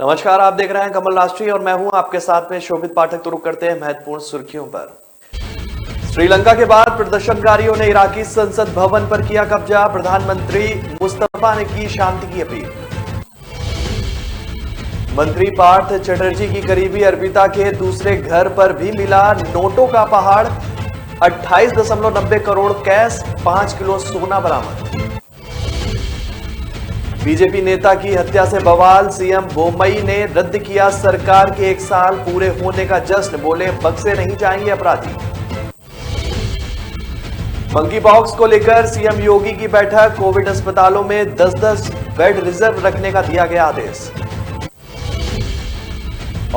नमस्कार, आप देख रहे हैं कमल राष्ट्रीय और मैं हूं आपके साथ में शोभित पाठक। तो रुक करते हैं महत्वपूर्ण सुर्खियों पर। श्रीलंका के बाद प्रदर्शनकारियों ने इराकी संसद भवन पर किया कब्जा। प्रधानमंत्री मुस्तफा ने की शांति की अपील। मंत्री पार्थ चटर्जी की करीबी अर्पिता के दूसरे घर पर भी मिला नोटों का पहाड़। 28.90 करोड़ कैश, 5 किलो सोना बरामद। बीजेपी नेता की हत्या से बवाल। सीएम बोम्मई ने रद्द किया सरकार के 1 साल पूरे होने का जश्न। बोले बख्शे नहीं जाएंगे अपराधी। मंकी पॉक्स को लेकर सीएम योगी की बैठक। कोविड अस्पतालों में 10-10 बेड रिजर्व रखने का दिया गया आदेश।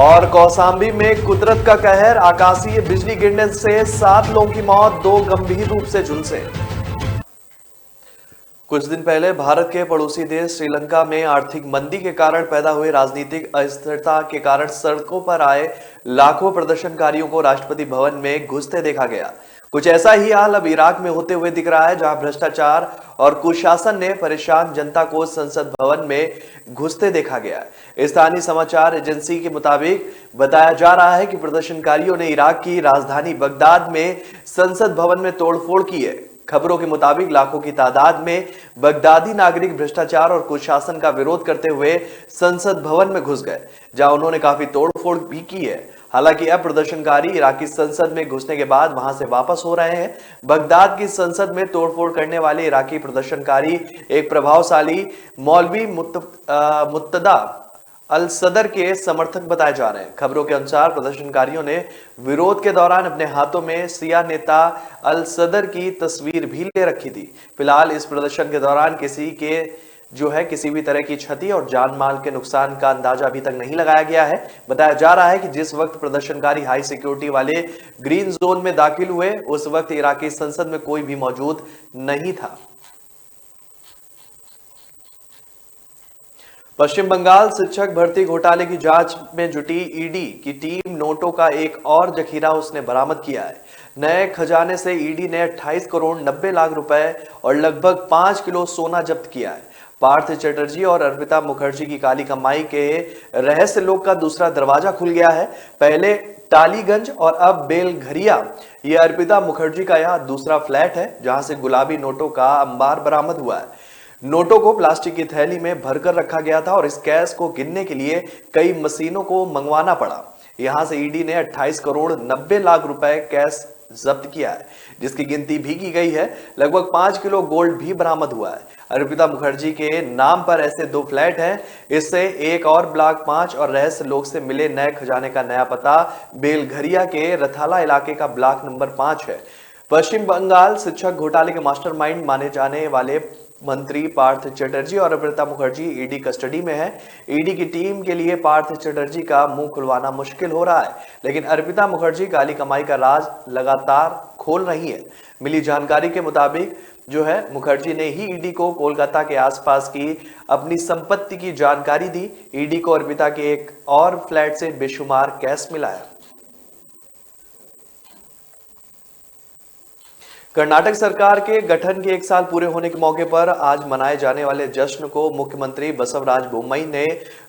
और कौसाम्बी में कुदरत का कहर। आकाशीय बिजली गिरने से 7 लोगों की मौत, 2 गंभीर रूप से झुलसे। कुछ दिन पहले भारत के पड़ोसी देश श्रीलंका में आर्थिक मंदी के कारण पैदा हुई राजनीतिक अस्थिरता के कारण सड़कों पर आए लाखों प्रदर्शनकारियों को राष्ट्रपति भवन में घुसते देखा गया। कुछ ऐसा ही हाल अब इराक में होते हुए दिख रहा है, जहां भ्रष्टाचार और कुशासन ने परेशान जनता को संसद भवन में घुसते देखा गया। स्थानीय समाचार एजेंसी के मुताबिक बताया जा रहा है कि प्रदर्शनकारियों ने इराक की राजधानी बगदाद में संसद भवन में तोड़फोड़ की है। खबरों के मुताबिक लाखों की तादाद में बगदादी नागरिक भ्रष्टाचार और कुशासन का विरोध करते हुए संसद भवन में घुस गए, जहां उन्होंने काफी तोड़फोड़ भी की है। हालांकि अब प्रदर्शनकारी इराकी संसद में घुसने के बाद वहां से वापस हो रहे हैं। बगदाद की संसद में तोड़फोड़ करने वाले इराकी प्रदर्शनकारी एक प्रभावशाली मौलवी मुत्तदा अल सदर के समर्थक बताए जा रहे हैं। खबरों के अनुसार प्रदर्शनकारियों ने विरोध के दौरान अपने हाथों में सिया नेता अल सदर की तस्वीर भी ले रखी थी। फिलहाल इस प्रदर्शन के दौरान किसी भी तरह की क्षति और जान माल के नुकसान का अंदाजा अभी तक नहीं लगाया गया है। बताया जा रहा है कि जिस वक्त प्रदर्शनकारी हाई सिक्योरिटी वाले ग्रीन जोन में दाखिल हुए, उस वक्त इराकी संसद में कोई भी मौजूद नहीं था। पश्चिम बंगाल शिक्षक भर्ती घोटाले की जांच में जुटी ईडी की टीम नोटों का एक और जखीरा उसने बरामद किया है। नए खजाने से ईडी ने 28 करोड़ 90 लाख रुपए और लगभग 5 किलो सोना जब्त किया है। पार्थ चटर्जी और अर्पिता मुखर्जी की काली कमाई के रहस्य लोक का दूसरा दरवाजा खुल गया है। पहले टालीगंज और अब बेलघरिया। यह अर्पिता मुखर्जी का यह दूसरा फ्लैट है, जहां से गुलाबी नोटों का अंबार बरामद हुआ है। नोटों को प्लास्टिक की थैली में भरकर रखा गया था और इस कैश को गिनने के लिए कई मशीनों को मंगवाना पड़ा। यहां से ईडी ने 28 करोड़ 90 लाख रुपए कैश जब्त किया है, जिसकी गिनती भी की गई है। लगभग 5 किलो गोल्ड भी बरामद हुआ है। अर्पिता मुखर्जी के नाम पर ऐसे 2 फ्लैट हैं। इससे एक और ब्लॉक 5 और रहस्य लोक से मिले नए खजाने का नया पता बेलघरिया के रथाला इलाके का ब्लॉक नंबर 5 है। पश्चिम बंगाल शिक्षक घोटाले के मास्टरमाइंड माने जाने वाले मंत्री पार्थ चटर्जी और अर्पिता मुखर्जी ईडी कस्टडी में है। ईडी की टीम के लिए पार्थ चटर्जी का मुंह खुलवाना मुश्किल हो रहा है, लेकिन अर्पिता मुखर्जी काली कमाई का राज लगातार खोल रही है। मिली जानकारी के मुताबिक मुखर्जी ने ही ईडी को कोलकाता के आसपास की अपनी संपत्ति की जानकारी दी। ईडी को अर्पिता के एक और फ्लैट से बेशुमार कैश मिला है। कर्नाटक सरकार के गठन के 1 साल पूरे होने के मौके पर आज मनाए जाने वाले जश्न को मुख्यमंत्री बसवराज बोम्मई ने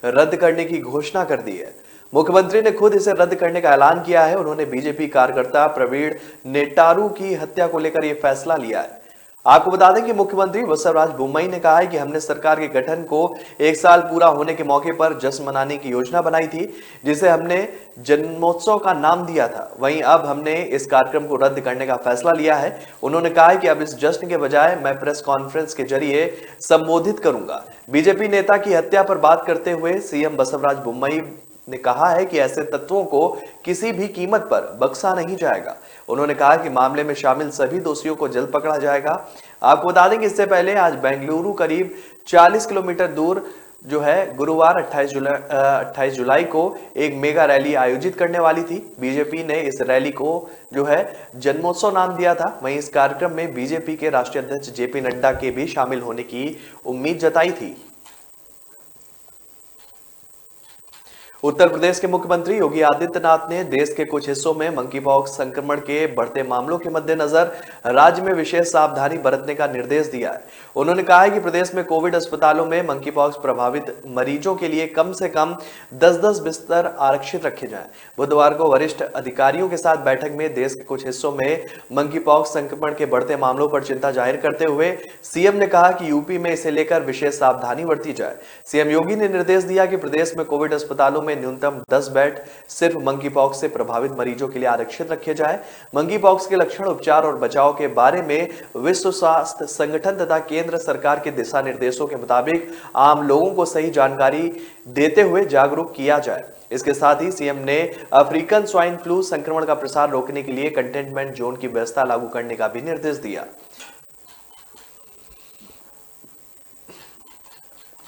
रद्द करने की घोषणा कर दी है। मुख्यमंत्री ने खुद इसे रद्द करने का ऐलान किया है। उन्होंने बीजेपी कार्यकर्ता प्रवीण नेटारू की हत्या को लेकर यह फैसला लिया है। आपको बता दें कि मुख्यमंत्री बसवराज बोम्मई ने कहा है कि हमने सरकार के गठन को 1 साल पूरा होने के मौके पर जश्न मनाने की योजना बनाई थी, जिसे हमने जन्मोत्सव का नाम दिया था। वहीं अब हमने इस कार्यक्रम को रद्द करने का फैसला लिया है। उन्होंने कहा है कि अब इस जश्न के बजाय मैं प्रेस कॉन्फ्रेंस के जरिए संबोधित करूंगा। बीजेपी नेता की हत्या पर बात करते हुए सीएम बसवराज बोम्मई ने कहा है कि ऐसे तत्वों को किसी भी कीमत पर बख्शा नहीं जाएगा। उन्होंने कहा कि मामले में शामिल सभी दोषियों को जल्द पकड़ा जाएगा। आपको बता दें कि इससे पहले आज बेंगलुरु करीब 40 किलोमीटर दूर गुरुवार 28 जुलाई को एक मेगा रैली आयोजित करने वाली थी। बीजेपी ने इस रैली को जन्मोत्सव नाम दिया था। वहीं इस कार्यक्रम में बीजेपी के राष्ट्रीय अध्यक्ष जेपी नड्डा के भी शामिल होने की उम्मीद जताई थी। उत्तर प्रदेश के मुख्यमंत्री योगी आदित्यनाथ ने देश के कुछ हिस्सों में मंकीपॉक्स संक्रमण के बढ़ते मामलों के मद्देनजर राज्य में विशेष सावधानी बरतने का निर्देश दिया है। उन्होंने कहा है कि प्रदेश में कोविड अस्पतालों में मंकीपॉक्स प्रभावित मरीजों के लिए कम से कम 10-10 बिस्तर आरक्षित रखे जाएं। बुधवार को वरिष्ठ अधिकारियों के साथ बैठक में देश के कुछ हिस्सों में मंकीपॉक्स संक्रमण के बढ़ते मामलों पर चिंता जाहिर करते हुए सीएम ने कहा कि यूपी में इसे लेकर विशेष सावधानी बरती जाए। सीएम योगी ने निर्देश दिया कि प्रदेश में कोविड अस्पतालों में न्यूनतम 10 बेड सिर्फ मंकीपॉक्स से प्रभावित मरीजों के लिए आरक्षित रखे जाए। मंकीपॉक्स के लक्षण, उपचार और बचाव के बारे में विश्व स्वास्थ्य संगठन तथा केंद्र सरकार के दिशा निर्देशों के मुताबिक आम लोगों को सही जानकारी देते हुए जागरूक किया जाए। इसके साथ ही सीएम ने अफ्रीकन स्वाइन फ्लू संक्रमण का प्रसार रोकने के लिए कंटेनमेंट जोन की व्यवस्था लागू करने का भी निर्देश दिया।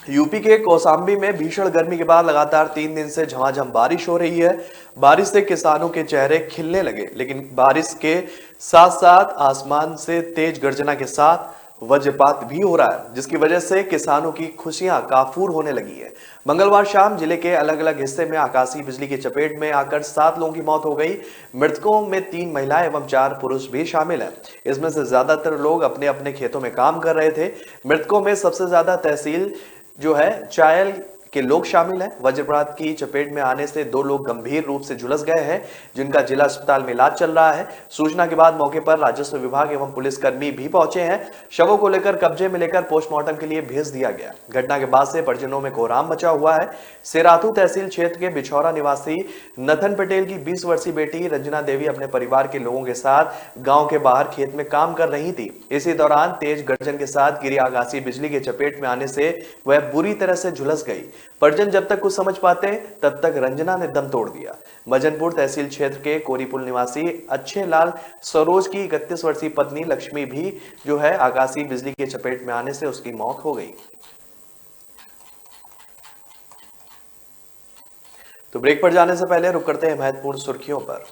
यूपी के कौसाम्बी में भीषण गर्मी के बाद लगातार 3 दिन से झमाझम बारिश हो रही है। बारिश से किसानों के चेहरे खिलने लगे, लेकिन बारिश के साथ साथ आसमान से तेज गर्जना के साथ वज्रपात भी हो रहा है, जिसकी वजह से किसानों की खुशियां काफूर होने लगी है। मंगलवार शाम जिले के अलग अलग हिस्से में आकाशीय बिजली की चपेट में आकर 7 लोगों की मौत हो गई। मृतकों में 3 महिलाएं एवं 4 पुरुष भी शामिल हैं। इसमें से ज्यादातर लोग अपने अपने खेतों में काम कर रहे थे। मृतकों में सबसे ज्यादा तहसील जो है चायल के लोग शामिल हैं। वज्रपात की चपेट में आने से 2 लोग गंभीर रूप से झुलस गए हैं, जिनका जिला अस्पताल में इलाज चल रहा है। सूचना के बाद मौके पर राजस्व विभाग एवं पुलिसकर्मी भी पहुंचे हैं। शवों को लेकर कब्जे में लेकर पोस्टमार्टम के लिए भेज दिया गया। घटना के बाद से परिजनों में कोहराम मचा हुआ है। सेराथू तहसील क्षेत्र के बिछौरा निवासी नथन पटेल की 20 वर्षीय बेटी रंजना देवी अपने परिवार के लोगों के साथ गांव के बाहर खेत में काम कर रही थी। इसी दौरान तेज गर्जन के साथ गिरी आकाशीय बिजली के चपेट में आने से वह बुरी तरह से झुलस गई। परिजन जब तक कुछ समझ पाते तब तक रंजना ने दम तोड़ दिया। मजनपुर तहसील क्षेत्र के कोरीपुल निवासी अच्छे लाल सरोज की 31 वर्षीय पत्नी लक्ष्मी भी जो है आकाशीय बिजली के चपेट में आने से उसकी मौत हो गई। तो ब्रेक पर जाने से पहले रुक करते हैं महत्वपूर्ण सुर्खियों पर।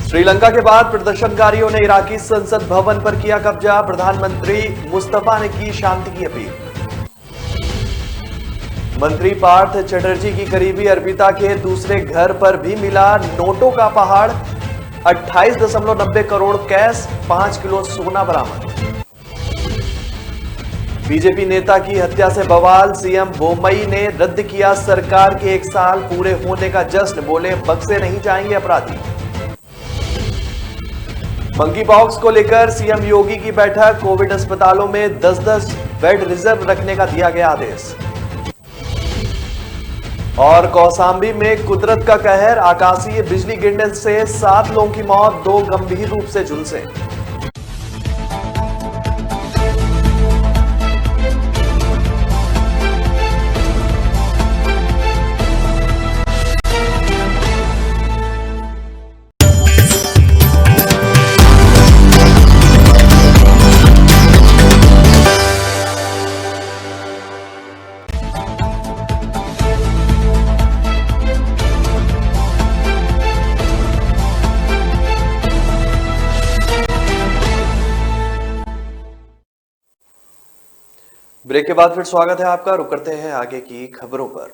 श्रीलंका के बाद प्रदर्शनकारियों ने इराकी संसद भवन पर किया कब्जा। प्रधानमंत्री मुस्तफा ने की शांति की अपील। मंत्री पार्थ चटर्जी की करीबी अर्पिता के दूसरे घर पर भी मिला नोटों का पहाड़। 28.90 करोड़ कैश, 5 किलो सोना बरामद। बीजेपी नेता की हत्या से बवाल। सीएम बोम्मई ने रद्द किया सरकार के 1 साल पूरे होने का जश्न। बोले बख्शे नहीं जाएंगे अपराधी। मंकीपॉक्स को लेकर सीएम योगी की बैठक। कोविड अस्पतालों में 10-10 बेड रिजर्व रखने का दिया गया आदेश। और कौसाम्बी में कुदरत का कहर। आकाशीय बिजली गिरने से 7 लोगों की मौत, 2 गंभीर रूप से झुलसे। ब्रेक के बाद फिर स्वागत है आपका। रुक करते हैं आगे की खबरों पर।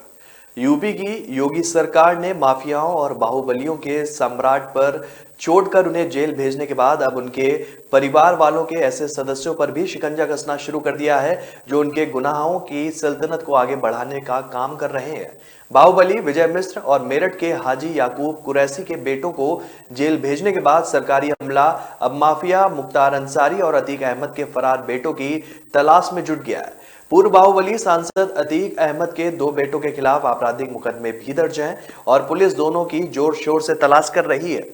यूपी की योगी सरकार ने माफियाओं और बाहुबलियों के सम्राट पर चोट कर उन्हें जेल भेजने के बाद अब उनके परिवार वालों के ऐसे सदस्यों पर भी शिकंजा कसना शुरू कर दिया है जो उनके गुनाहों की सल्तनत को आगे बढ़ाने का काम कर रहे हैं। बाहुबली विजय मिश्र और मेरठ के हाजी याकूब कुरैशी के बेटों को जेल भेजने के बाद सरकारी अमला अब माफिया मुख्तार अंसारी और अतीक अहमद के फरार बेटों की तलाश में जुट गया है। पूर्व बाहुबली सांसद अतीक अहमद के 2 बेटों के खिलाफ आपराधिक मुकदमे भी दर्ज हैं और पुलिस दोनों की जोर शोर से तलाश कर रही है।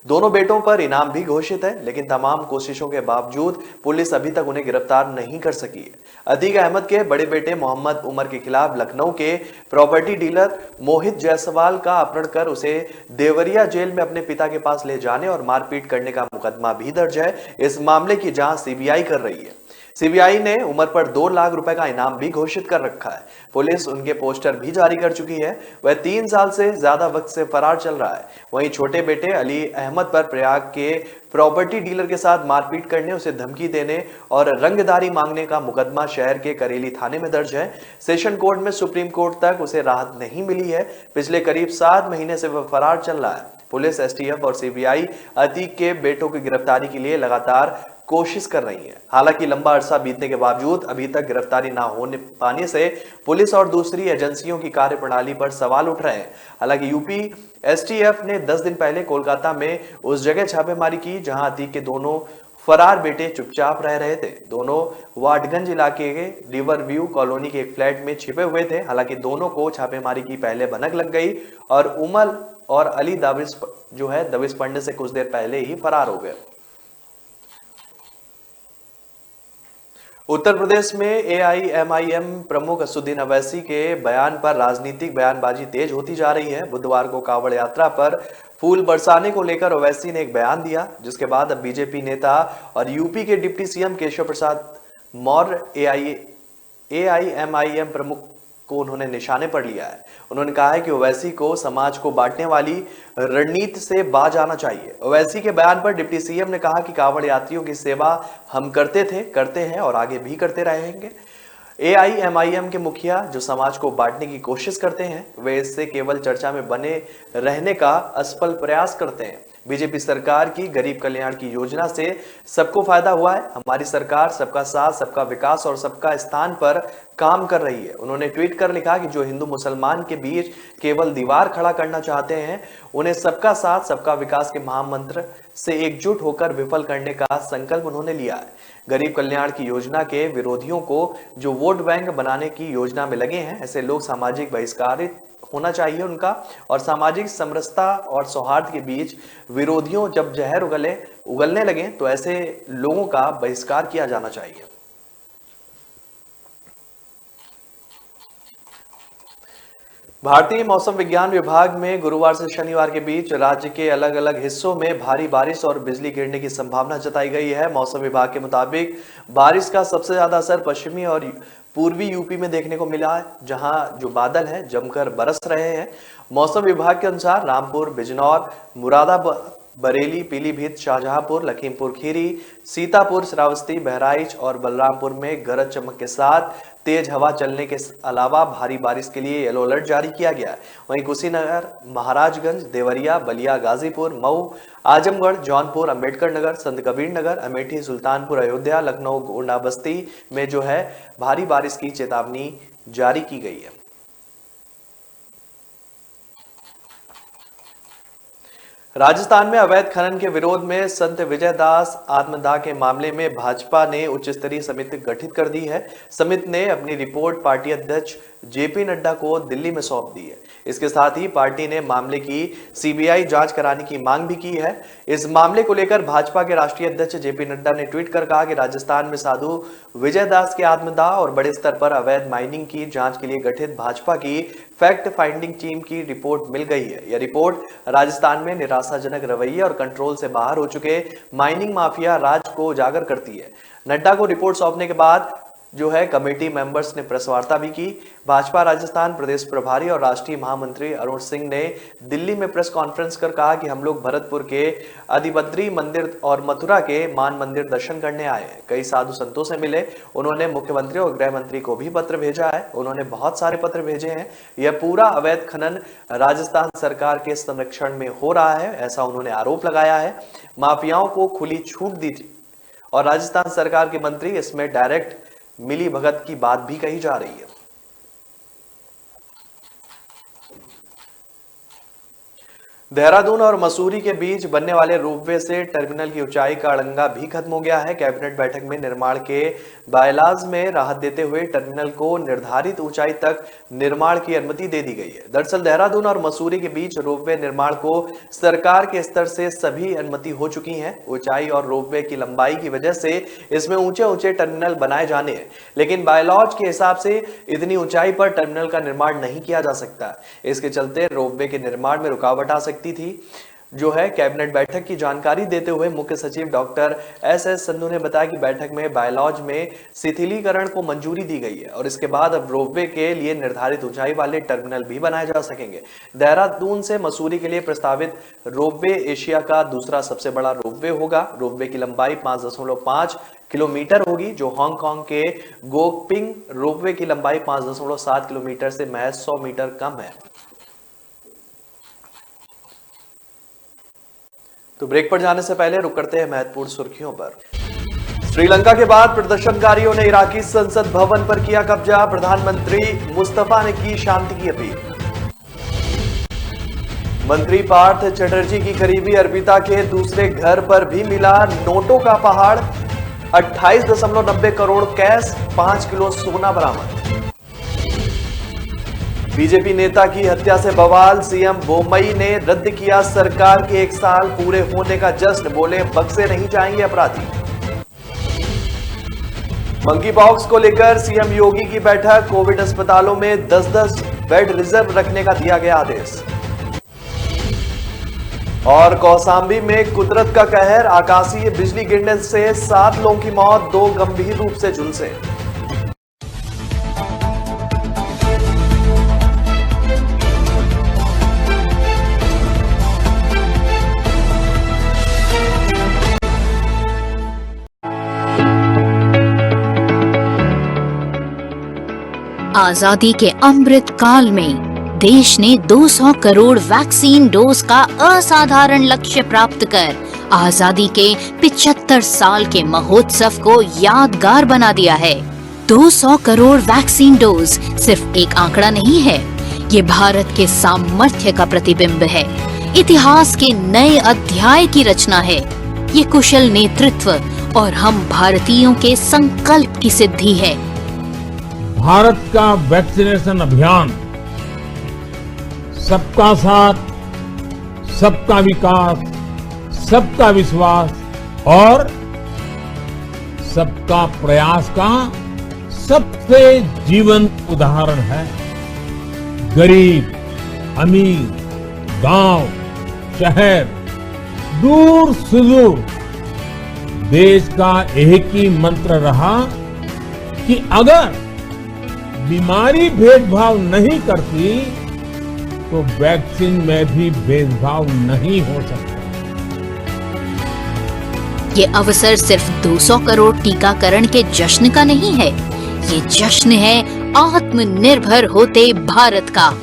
दोनों बेटों पर इनाम भी घोषित है, लेकिन तमाम कोशिशों के बावजूद पुलिस अभी तक उन्हें गिरफ्तार नहीं कर सकी है। अतीक अहमद के बड़े बेटे मोहम्मद उमर के खिलाफ लखनऊ के प्रॉपर्टी डीलर मोहित जायसवाल का अपहरण कर उसे देवरिया जेल में अपने पिता के पास ले जाने और मारपीट करने का मुकदमा भी दर्ज है। इस मामले की जांच सीबीआई कर रही है। सीबीआई ने उमर पर 2 लाख रुपए का इनाम भी घोषित कर रखा है। पुलिस उनके पोस्टर भी जारी कर चुकी है। वह 3 साल से ज्यादा वक्त से फरार चल रहा है। वहीं छोटे बेटे अली अहमद पर प्रयाग के प्रॉपर्टी डीलर के साथ मारपीट करने, उसे धमकी देने और रंगदारी मांगने का मुकदमा शहर के करेली थाने में दर्ज है। सेशन कोर्ट में सुप्रीम कोर्ट तक उसे राहत नहीं मिली है। पिछले करीब 7 महीने से वह फरार चल रहा है। पुलिस, एसटीएफ और सीबीआई अतीक के बेटों की गिरफ्तारी के लिए लगातार कोशिश कर रही है। हालांकि लंबा अरसा बीतने के बावजूद अभी तक गिरफ्तारी ना होने पाने से पुलिस और दूसरी एजेंसियों की कार्यप्रणाली पर सवाल उठ रहे हैं। हालांकि यूपी एसटीएफ ने 10 दिन पहले कोलकाता में उस जगह छापेमारी की जहां अतीक के दोनों फरार बेटे चुपचाप रह रहे थे। दोनों वाटगंज इलाके के रिवर व्यू कॉलोनी के एक फ्लैट में छिपे हुए थे। हालांकि दोनों को छापेमारी की पहले भनक लग गई और उमर और अली दबिश पड़ने से कुछ देर पहले ही फरार हो गए। उत्तर प्रदेश में एआईएमआईएम प्रमुख असदुद्दीन अवैसी के बयान पर राजनीतिक बयानबाजी तेज होती जा रही है। बुधवार को कांवड़ यात्रा पर फूल बरसाने को लेकर ओवैसी ने एक बयान दिया, जिसके बाद अब बीजेपी नेता और यूपी के deputy CM Keshav Prasad Maurya AIMIM प्रमुख को उन्होंने निशाने पर लिया है। उन्होंने कहा है कि ओवैसी को समाज को बांटने वाली रणनीति से बाज आना चाहिए। ओवैसी के बयान पर डिप्टी सीएम ने कहा कि कांवड़ यात्रियों की सेवा हम करते थे, करते हैं और आगे भी करते रहेंगे। एआईएमआईएम के मुखिया जो समाज को बांटने की कोशिश करते हैं, वे इससे केवल चर्चा में बने रहने का असफल प्रयास करते हैं। बीजेपी सरकार की गरीब कल्याण की योजना से सबको फायदा हुआ है। हमारी सरकार सबका साथ, सबका विकास और सबका स्थान पर काम कर रही है। उन्होंने ट्वीट कर लिखा कि जो हिंदू मुसलमान के बीच केवल दीवार खड़ा करना चाहते हैं, उन्हें सबका साथ, सबका विकास के महामंत्र से एकजुट होकर विफल करने का संकल्प उन्होंने लिया है। गरीब कल्याण की योजना के विरोधियों को जो वोट बैंक बनाने की योजना में लगे हैं, ऐसे लोग सामाजिक बहिष्कारित होना चाहिए उनका। और सामाजिक समरसता और सौहार्द के बीच विरोधियों जब जहर उगलने लगे तो ऐसे लोगों का बहिष्कार किया जाना चाहिए। भारतीय मौसम विज्ञान विभाग में गुरुवार से शनिवार के बीच राज्य के अलग अलग हिस्सों में भारी बारिश और बिजली गिरने की संभावना जताई गई है। मौसम विभाग के मुताबिक बारिश का सबसे ज्यादा असर पश्चिमी और पूर्वी यूपी में देखने को मिला है, जहां जो बादल हैं जमकर बरस रहे हैं। मौसम विभाग के अनुसार रामपुर, बिजनौर, मुरादाबाद, बरेली, पीलीभीत, शाहजहांपुर, लखीमपुर खीरी, सीतापुर, श्रावस्ती, बहराइच और बलरामपुर में गरज चमक के साथ तेज हवा चलने के अलावा भारी बारिश के लिए येलो अलर्ट जारी किया गया है। वहीं कुशीनगर, महाराजगंज, देवरिया, बलिया, गाजीपुर, मऊ, आजमगढ़, जौनपुर, अंबेडकर नगर, संत कबीर नगर, अमेठी, सुल्तानपुर, अयोध्या, लखनऊ, गोंडा, बस्ती में जो है भारी बारिश की चेतावनी जारी की गई है। राजस्थान में अवैध खनन के विरोध में संत विजयदास आत्मदाह के मामले में भाजपा ने उच्च स्तरीय समिति गठित कर दी है। समिति ने अपनी रिपोर्ट पार्टी अध्यक्ष जेपी नड्डा को दिल्ली में सौंप दी है। इसके साथ ही पार्टी ने मामले की सीबीआई जांच कराने की मांग भी की है। इस मामले को लेकर भाजपा के राष्ट्रीय अध्यक्ष जेपी नड्डा ने ट्वीट कर कहा कि राजस्थान में साधु विजयदास के आत्मदाह और बड़े स्तर पर अवैध माइनिंग की जांच के लिए गठित भाजपा की फैक्ट फाइंडिंग टीम की रिपोर्ट मिल गई है। यह रिपोर्ट राजस्थान में निराशाजनक रवैये और कंट्रोल से बाहर हो चुके माइनिंग माफिया राज को उजागर करती है। नड्डा को रिपोर्ट सौंपने के बाद जो है कमेटी मेंबर्स ने प्रेस वार्ता भी की। भाजपा राजस्थान प्रदेश प्रभारी और राष्ट्रीय महामंत्री अरुण सिंह ने दिल्ली में प्रेस कॉन्फ्रेंस कर कहा कि हम लोग भरतपुर के अधिबद्री मंदिर और मथुरा के मान मंदिर दर्शन करने आए हैं। कई साधु संतों से मिले। उन्होंने मुख्यमंत्री और गृह मंत्री को भी पत्र भेजा है। उन्होंने बहुत सारे पत्र भेजे हैं। यह पूरा अवैध खनन राजस्थान सरकार के संरक्षण में हो रहा है, ऐसा उन्होंने आरोप लगाया है। माफियाओं को खुली छूट दी और राजस्थान सरकार के मंत्री इसमें डायरेक्ट मिली भगत की बात भी कही जा रही है। देहरादून और मसूरी के बीच बनने वाले रोपवे से टर्मिनल की ऊंचाई का अड़ंगा भी खत्म हो गया है। कैबिनेट बैठक में निर्माण के बायलाज में राहत देते हुए टर्मिनल को निर्धारित ऊंचाई तक निर्माण की अनुमति दे दी गई है। दरअसल देहरादून और मसूरी के बीच रोपवे निर्माण को सरकार के स्तर से सभी अनुमति हो चुकी है। ऊंचाई और रोपवे की लंबाई की वजह से इसमें ऊंचे ऊंचे टर्मिनल बनाए जाने हैं, लेकिन बायलॉज के हिसाब से इतनी ऊंचाई पर टर्मिनल का निर्माण नहीं किया जा सकता। इसके चलते रोपवे के निर्माण में रुकावट आ सकती थी। जो है कैबिनेट बैठक की जानकारी देते हुए मुख्य सचिव डॉक्टर एस संधू ने बताया कि बैठक में बायलॉज में शिथिलीकरण को मंजूरी दी गई है और इसके बाद अब रोपवे के लिए निर्धारित ऊंचाई वाले टर्मिनल भी बनाए जा सकेंगे। देहरादून से मसूरी के लिए प्रस्तावित रोपवे एशिया का दूसरा सबसे बड़ा रोपवे होगा। रोपवे की लंबाई 5.5 किलोमीटर होगी, जो हांगकांग के गोपिंग रोपवे की लंबाई 5.7 किलोमीटर से महज 100 मीटर कम है। तो ब्रेक पर जाने से पहले रुक करते हैं महत्वपूर्ण सुर्खियों पर। श्रीलंका के बाद प्रदर्शनकारियों ने इराकी संसद भवन पर किया कब्जा। प्रधानमंत्री मुस्तफा ने की शांति की अपील। मंत्री पार्थ चटर्जी की करीबी अर्पिता के दूसरे घर पर भी मिला नोटों का पहाड़। 28.90 करोड़ कैश, 5 किलो सोना बरामद। बीजेपी नेता की हत्या से बवाल। सीएम बोम्मई ने रद्द किया सरकार के 1 साल पूरे होने का जश्न। बोले बख्शे नहीं जाएंगे अपराधी। मंकी पॉक्स को लेकर सीएम योगी की बैठक। कोविड अस्पतालों में 10-10 बेड रिजर्व रखने का दिया गया आदेश। और कौसाम्बी में कुदरत का कहर। आकाशीय बिजली गिरने से 7 लोगों की मौत, 2 गंभीर रूप से झुलसे। आजादी के अमृत काल में देश ने 200 करोड़ वैक्सीन डोज का असाधारण लक्ष्य प्राप्त कर आजादी के 75 साल के महोत्सव को यादगार बना दिया है। 200 करोड़ वैक्सीन डोज सिर्फ एक आंकड़ा नहीं है, ये भारत के सामर्थ्य का प्रतिबिंब है, इतिहास के नए अध्याय की रचना है। ये कुशल नेतृत्व और हम भारतीयों के संकल्प की सिद्धि है। भारत का वैक्सीनेशन अभियान सबका साथ, सबका विकास, सबका विश्वास और सबका प्रयास का सबसे जीवंत उदाहरण है। गरीब, अमीर, गांव, शहर, दूर सुदूर, देश का एक ही मंत्र रहा कि अगर बीमारी भेदभाव नहीं करती तो वैक्सीन में भी भेदभाव नहीं हो सकता। ये अवसर सिर्फ 200 करोड़ टीकाकरण के जश्न का नहीं है, ये जश्न है आत्मनिर्भर होते भारत का।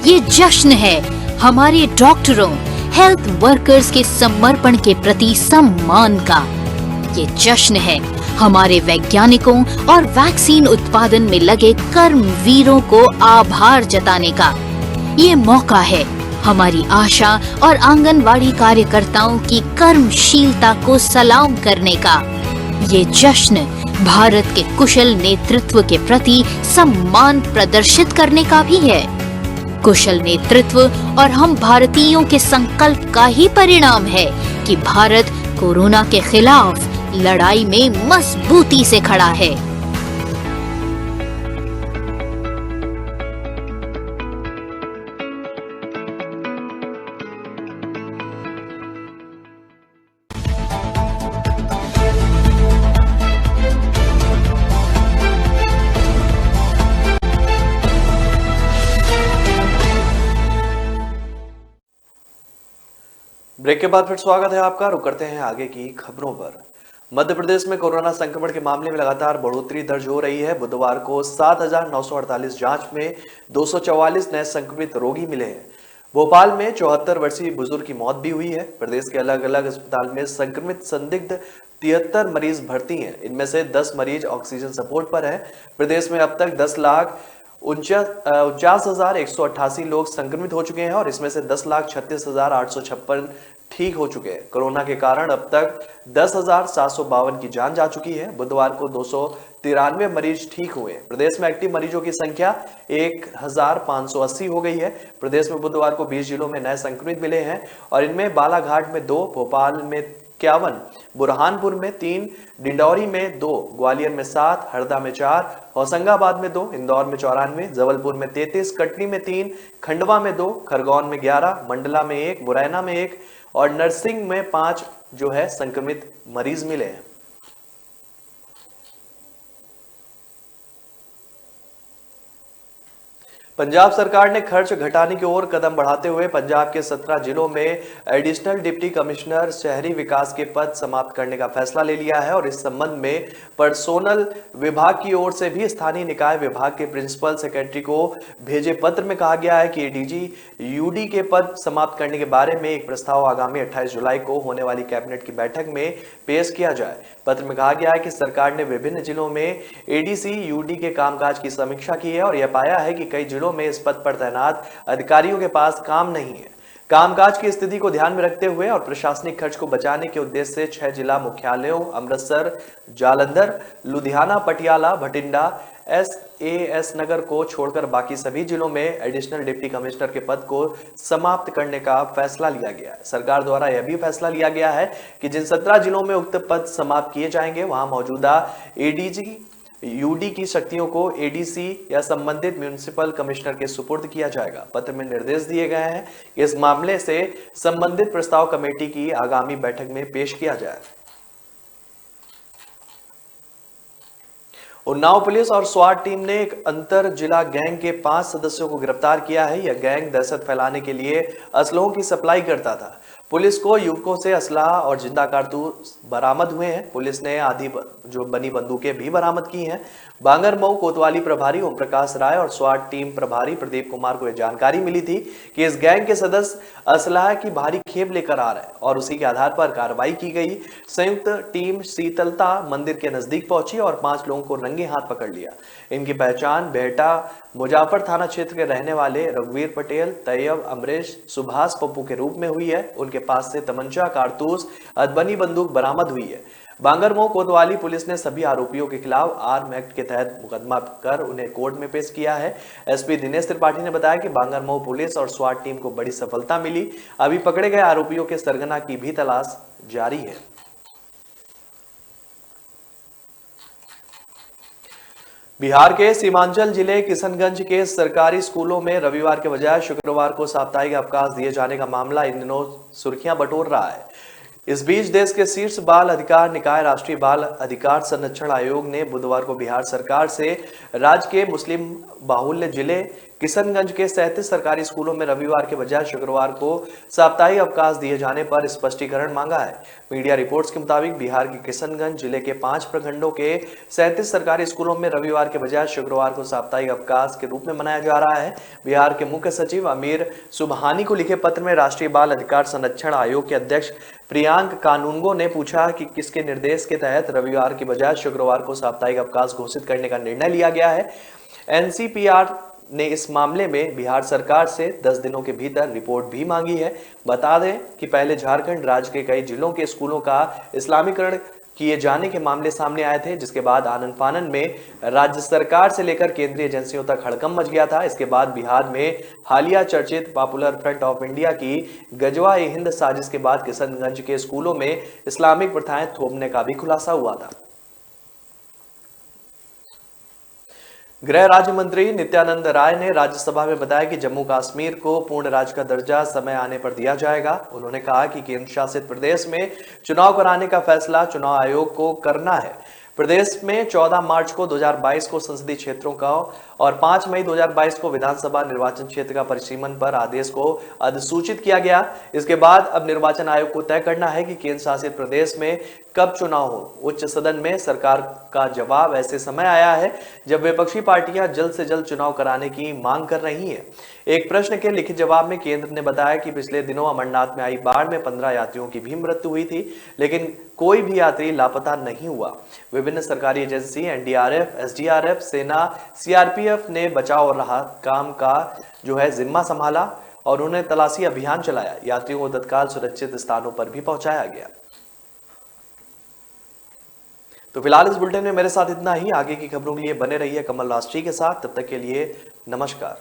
ये जश्न है हमारे डॉक्टरों, हेल्थ वर्कर्स के समर्पण के प्रति सम्मान का। ये जश्न है हमारे वैज्ञानिकों और वैक्सीन उत्पादन में लगे कर्मवीरों को आभार जताने का। ये मौका है हमारी आशा और आंगनवाड़ी कार्यकर्ताओं की कर्मशीलता को सलाम करने का। ये जश्न भारत के कुशल नेतृत्व के प्रति सम्मान प्रदर्शित करने का भी है। कुशल नेतृत्व और हम भारतीयों के संकल्प का ही परिणाम है कि भारत कोरोना के खिलाफ लड़ाई में मजबूती से खड़ा है। ब्रेक के बाद फिर स्वागत है आपका। रुक करते हैं आगे की खबरों पर। मध्य प्रदेश में कोरोना संक्रमण के मामले में लगातार बढ़ोतरी दर्ज हो रही है। बुधवार को 7,948 जांच में 244 नए संक्रमित रोगी मिले हैं। भोपाल में 74 वर्षीय बुजुर्ग की मौत भी हुई है। प्रदेश के अलग अलग अस्पताल में संक्रमित संदिग्ध 73 मरीज भर्ती हैं। इनमें से 10 मरीज ऑक्सीजन सपोर्ट पर है। प्रदेश में अब तक 10,49,188 लोग संक्रमित हो चुके हैं और इसमें से 10,36,856 ठीक हो चुके हैं। कोरोना के कारण अब तक 10,752 की जान जा चुकी है। बुधवार को 293 मरीज ठीक हुए। प्रदेश में एक्टिव मरीजों की संख्या 1,580 हो गई है। प्रदेश में बुधवार को 20 जिलों में नए संक्रमित मिले हैं और इनमें बालाघाट में 2, भोपाल में 51, बुरहानपुर में 3, डिंडौरी में 2, ग्वालियर में 7, हरदा में 4, होशंगाबाद में 2, इंदौर में 94, जबलपुर में 33, कटनी में 3, खंडवा में 2, खरगोन में 11, मंडला में 1, मुरैना में 1, और नर्सिंग में 5 जो है संक्रमित मरीज मिले हैं। पंजाब सरकार ने खर्च घटाने की ओर कदम बढ़ाते हुए पंजाब के 17 जिलों में एडिशनल डिप्टी कमिश्नर शहरी विकास के पद समाप्त करने का फैसला ले लिया है और इस संबंध में पर्सोनल विभाग की ओर से भी स्थानीय निकाय विभाग के प्रिंसिपल सेक्रेटरी को भेजे पत्र में कहा गया है कि एडीजी यूडी के पद समाप्त करने के बारे में एक प्रस्ताव आगामी 28 जुलाई को होने वाली कैबिनेट की बैठक में पेश किया जाए। पत्र में कहा गया है कि सरकार ने विभिन्न जिलों में एडीसी यूडी के कामकाज की समीक्षा की है और यह पाया है कि कई जिलों में इस पद पर तैनात अधिकारियों के पास काम नहीं है। कामकाज की स्थिति को ध्यान में रखते हुए और प्रशासनिक खर्च को बचाने के उद्देश्य से 6 जिला मुख्यालयों अमृतसर, जालंधर, लुधियाना, पटियाला, भटिंडा, एस नगर को छोड़कर बाकी सभी जिलों में एडिशनल डिप्टी कमिश्नर के पद को समाप्त करने का फैसला लिया गया है। सरकार द्वारा यह भी फैसला लिया गया है कि जिन 17 जिलों में उक्त पद समाप्त किए जाएंगे वहां मौजूदा एडीजी यूडी की शक्तियों को एडीसी या संबंधित म्युनिसिपल कमिश्नर के सुपुर्द किया जाएगा। पत्र में निर्देश दिए गए हैं कि इस मामले से संबंधित प्रस्ताव कमेटी की आगामी बैठक में पेश किया जाए। उन्नाव पुलिस और स्वाट टीम ने एक अंतर जिला गैंग के 5 सदस्यों को गिरफ्तार किया है। यह गैंग दहशत फैलाने के लिए असलहों की सप्लाई करता था। पुलिस को युवकों से असलाह और जिंदा कारतूस बरामद हुए हैं। पुलिस ने आधी जो बनी बंदूकें भी बरामद की हैं। बांगरमऊ कोतवाली प्रभारी ओम प्रकाश राय और स्वाट टीम प्रभारी प्रदीप कुमार को यह जानकारी मिली थी कि इस गैंग के सदस्य असलाह की भारी खेप लेकर आ रहे हैं और उसी के आधार पर कार्रवाई की गई। संयुक्त टीम शीतलता मंदिर के नजदीक पहुंची और 5 लोगों को रंगे हाथ पकड़ लिया। इनकी पहचान बेहटा मुजाफर थाना क्षेत्र के रहने वाले रघुवीर पटेल, तैयब, अमरीश, सुभाष पप्पू के रूप में हुई है। उनके पास से तमंचा, कारतूस, अधबनी बंदूक बरामद हुई है। बांगरमऊ कोतवाली पुलिस ने सभी आरोपियों के खिलाफ आर्म एक्ट के तहत मुकदमा कर उन्हें कोर्ट में पेश किया है। एसपी दिनेश त्रिपाठी ने बताया कि बांगरमऊ पुलिस और स्वाट टीम को बड़ी सफलता मिली। अभी पकड़े गए आरोपियों के सरगना की भी तलाश जारी है। बिहार के सीमांचल जिले किशनगंज के सरकारी स्कूलों में रविवार के बजाय शुक्रवार को साप्ताहिक अवकाश दिए जाने का मामला इन दिनों सुर्खियां बटोर रहा है। इस बीच देश के शीर्ष बाल अधिकार निकाय राष्ट्रीय बाल अधिकार संरक्षण आयोग ने बुधवार को बिहार सरकार से राज्य के मुस्लिम बाहुल्य जिले किशनगंज के 37 सरकारी स्कूलों में रविवार के बजाय शुक्रवार को साप्ताहिक अवकाश दिए जाने पर स्पष्टीकरण मांगा है। मीडिया रिपोर्ट्स के मुताबिक बिहार के किशनगंज जिले के 5 प्रखंडों के 37 सरकारी स्कूलों में रविवार के बजाय शुक्रवार को साप्ताहिक अवकाश के रूप में मनाया जा रहा है। बिहार के मुख्य सचिव अमीर सुबहानी को लिखे पत्र में राष्ट्रीय बाल अधिकार संरक्षण आयोग के अध्यक्ष प्रियांक कानूनगो ने पूछा कि किसके निर्देश के तहत रविवार के बजाय शुक्रवार को साप्ताहिक अवकाश घोषित करने का निर्णय लिया गया है। एनसीपीआर ने इस मामले में बिहार सरकार से 10 दिनों के भीतर रिपोर्ट भी मांगी है। बता दें कि पहले झारखंड राज्य के कई जिलों के स्कूलों का इस्लामीकरण किए जाने के मामले सामने आए थे, जिसके बाद आनन फानन में राज्य सरकार से लेकर केंद्रीय एजेंसियों तक हड़कंप मच गया था। इसके बाद बिहार में हालिया चर्चित पॉपुलर फ्रंट ऑफ इंडिया की गजवा-ए-हिंद साजिश के बाद किशनगंज के स्कूलों में इस्लामिक प्रथाएं थोपने का भी खुलासा हुआ था। गृह राज्य मंत्री नित्यानंद राय ने राज्यसभा में बताया कि जम्मू कश्मीर को पूर्ण राज्य का दर्जा समय आने पर दिया जाएगा। उन्होंने कहा कि केंद्र शासित प्रदेश में चुनाव कराने का फैसला चुनाव आयोग को करना है। प्रदेश में 14 मार्च को 2022 को संसदीय क्षेत्रों का और 5 मई 2022 को विधानसभा निर्वाचन क्षेत्र का परिसीमन पर आदेश को अधिसूचित किया गया। इसके बाद अब निर्वाचन आयोग को तय करना है कि केंद्र शासित प्रदेश में कब चुनाव हो। उच्च सदन में सरकार का जवाब ऐसे समय आया है जब विपक्षी पार्टियां जल्द से जल्द चुनाव कराने की मांग कर रही हैं। एक प्रश्न के लिखित जवाब में केंद्र ने बताया कि पिछले दिनों अमरनाथ में आई बाढ़ में 15 यात्रियों की भी मृत्यु हुई थी, लेकिन कोई भी यात्री लापता नहीं हुआ। विभिन्न सरकारी एजेंसी एनडीआरएफ, एसडीआरएफ, सेना, सीआरपीएफ ने बचाव और राहत काम का जिम्मा संभाला और उन्होंने तलाशी अभियान चलाया। यात्रियों को तत्काल सुरक्षित स्थानों पर भी पहुंचाया गया। तो फिलहाल इस बुलेटिन में मेरे साथ इतना ही। आगे की खबरों के लिए बने रहिए कमल राष्ट्रीय के साथ। तब तक के लिए नमस्कार।